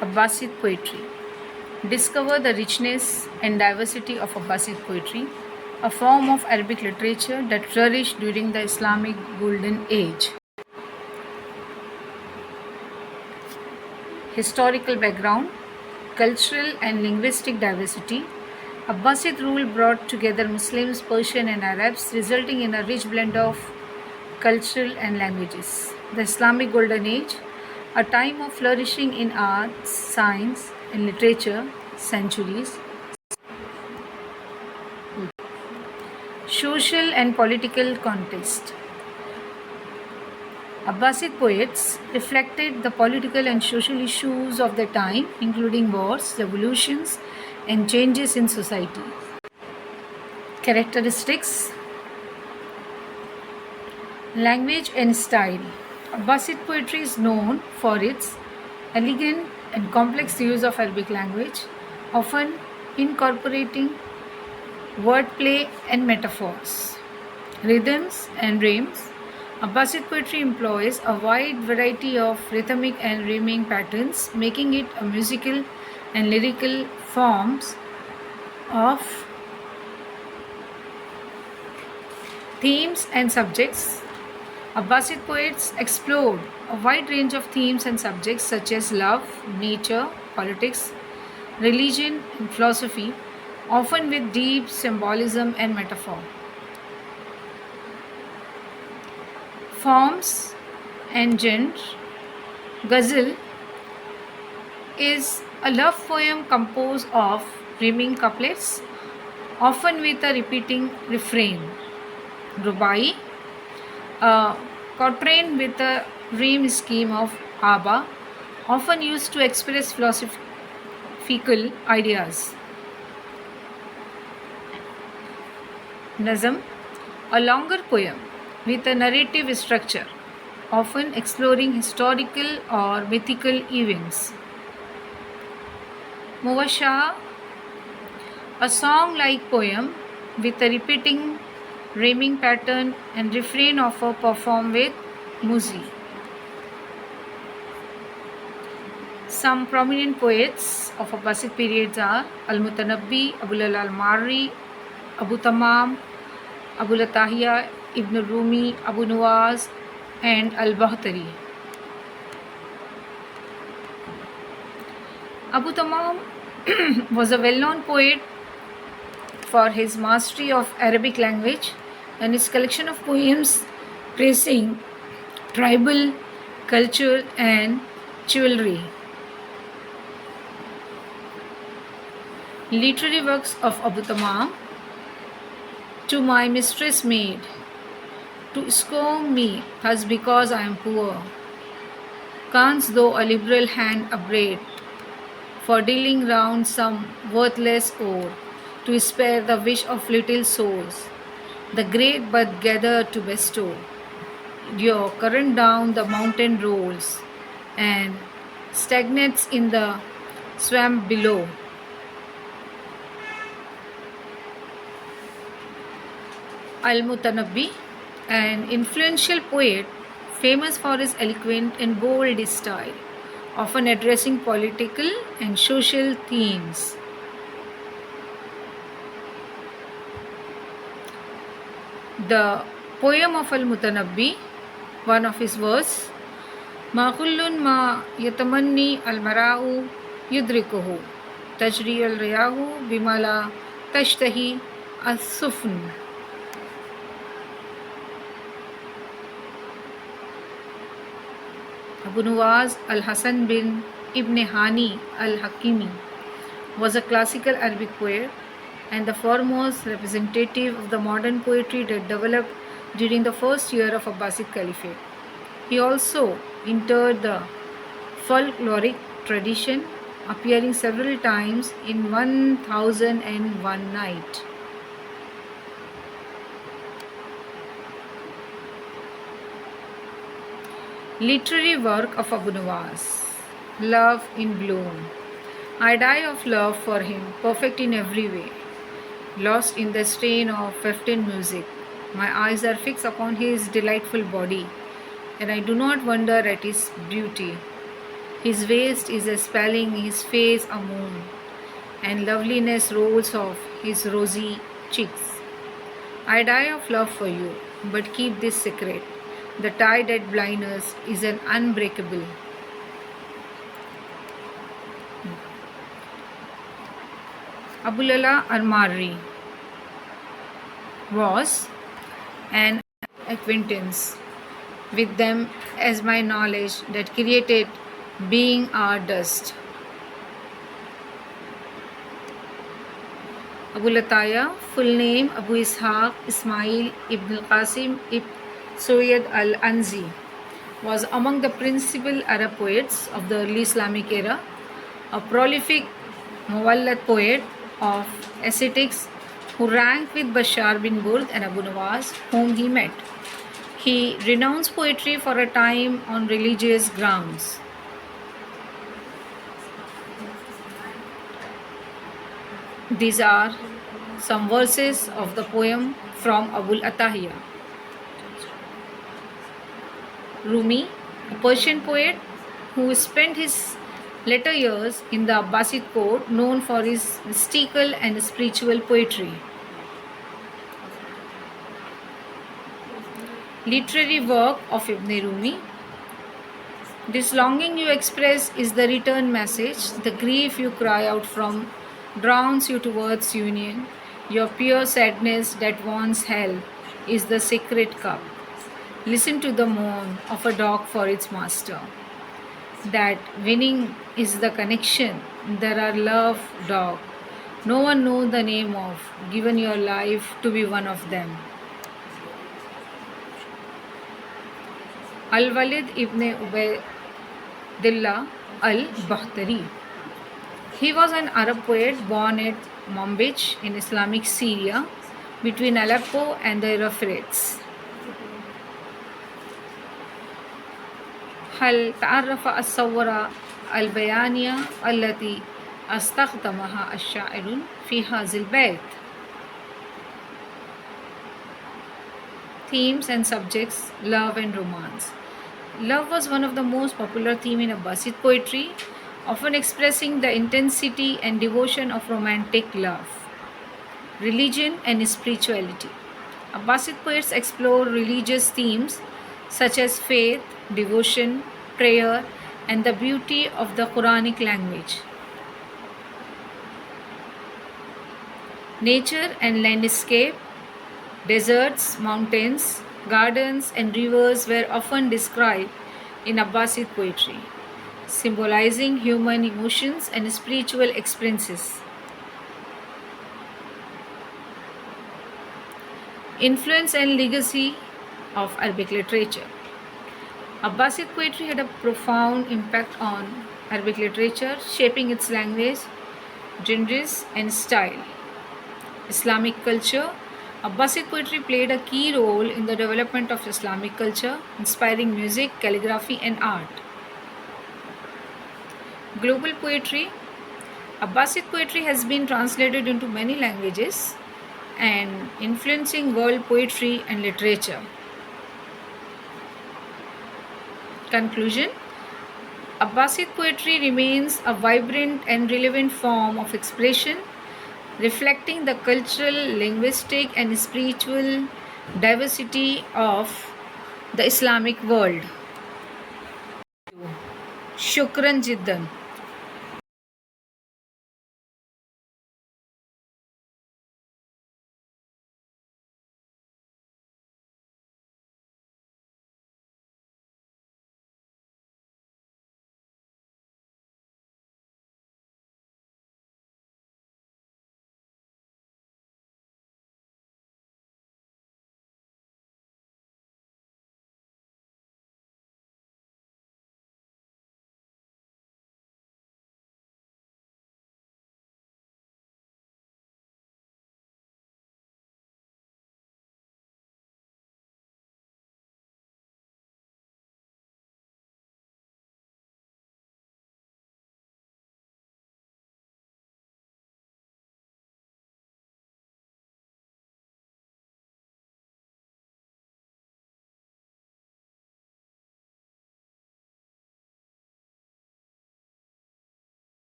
Abbasid poetry. Discover the richness and diversity of Abbasid poetry, a form of Arabic literature that flourished during the Islamic Golden Age. Historical background, cultural and linguistic diversity. Abbasid rule brought together Muslims, Persian, and Arabs, resulting in a rich blend of cultural and languages. The Islamic Golden Age, a time of flourishing in arts, science, and literature, centuries. Social and political context. Abbasid poets reflected the political and social issues of the time, including wars, revolutions, and changes in society. Characteristics. Language and style. Abbasid poetry is known for its elegant and complex use of Arabic language, often incorporating wordplay and metaphors. Rhythms and rhymes. Abbasid poetry employs a wide variety of rhythmic and rhyming patterns, making it a musical and lyrical forms of themes and subjects. Abbasid poets explored a wide range of themes and subjects such as love, nature, politics, religion, and philosophy, often with deep symbolism and metaphor. Forms and genre. Ghazal is a love poem composed of rhyming couplets, often with a repeating refrain. Rubai, a quatrain with a rhyme scheme of Abba, often used to express philosophical ideas. Nazm, a longer poem with a narrative structure, often exploring historical or mythical events. Muwasha, a song-like poem with a repeating rhyming pattern and refrain often performed with muzi. Some prominent poets of Abbasid periods are Al-Mutanabbi, Abul al-Marri, Abu Tamam, Abu Latahiyya, Ibn Rumi, Abu Nuwas, and Al-Bahtari. Abu Tamam was a well-known poet for his mastery of Arabic language and his collection of poems praising tribal culture and chivalry. Literary works of Abu Tamam. To my mistress maid, to scorn me thus because I am poor, canst thou a liberal hand upbraid, for dealing round some worthless ore, to spare the wish of little souls, the great but gather to bestow. Your current down the mountain rolls, and stagnates in the swamp below. Al-Mutanabbi, an influential poet famous for his eloquent and bold style, often addressing political and social themes. The poem of Al-Mutanabbi, one of his verse, Ma kullun ma yatamanni al-mara'u yudrikuhu, tajri al-riyahu bimala tashtahi as-sufn. Abu Nuwas al-Hasan bin Ibn Hani al-Hakimi was a classical Arabic poet and the foremost representative of the modern poetry that developed during the first year of Abbasid Caliphate. He also entered the folkloric tradition, appearing several times in 1001 Night. Literary work of Abu Nuwas. Love in Bloom. I die of love for him, perfect in every way, lost in the strain of Fifteen music. My eyes are fixed upon his delightful body, and I do not wonder at his beauty. His waist is a spelling, his face a moon, and loveliness rolls off his rosy cheeks. I die of love for you, but keep this secret. The tie that binds us is an unbreakable. Abulala Armari was an acquaintance with them as my knowledge that created being our dust. Abu Lataya, full name Abu Ishaq Ismail ibn Qasim ibn Soyed al-Anzi, was among the principal Arab poets of the early Islamic era, a prolific Muwallad poet of ascetics who ranked with Bashar bin Burd and Abu Nawaz, whom he met. He renounced poetry for a time on religious grounds. These are some verses of the poem from Abul Atahiya. Rumi, a Persian poet who spent his later years in the Abbasid court, known for his mystical and spiritual poetry. Literary work of Ibn Rumi. This longing you express is the return message. The grief you cry out from drowns you towards union. Your pure sadness that wants help is the sacred cup. Listen to the moan of a dog for its master. That winning is the connection. There are love, dog. No one knows the name of, given your life to be one of them. Al-Walid ibn Ubaydillah al-Bakhtari. He was an Arab poet born at Manbij in Islamic Syria between Aleppo and the Euphrates. هل تعرف الصورة البيانية التي استخدمها الشاعر في هذا البيت. Themes and subjects: love and romance. Love was one of the most popular themes in Abbasid poetry, often expressing the intensity and devotion of romantic love. Religion and spirituality. Abbasid poets explore religious themes such as faith, devotion, prayer, and the beauty of the Quranic language. Nature and landscape. Deserts, mountains, gardens, and rivers were often described in Abbasid poetry, symbolizing human emotions and spiritual experiences. Influence and legacy of Arabic literature. Abbasid poetry had a profound impact on Arabic literature, shaping its language, genres, and style. Islamic culture. Abbasid poetry played a key role in the development of Islamic culture, inspiring music, calligraphy, and art. Global poetry. Abbasid poetry has been translated into many languages and influencing world poetry and literature. Conclusion. Abbasid poetry remains a vibrant and relevant form of expression, reflecting the cultural, linguistic, and spiritual diversity of the Islamic world. Shukran Jiddan.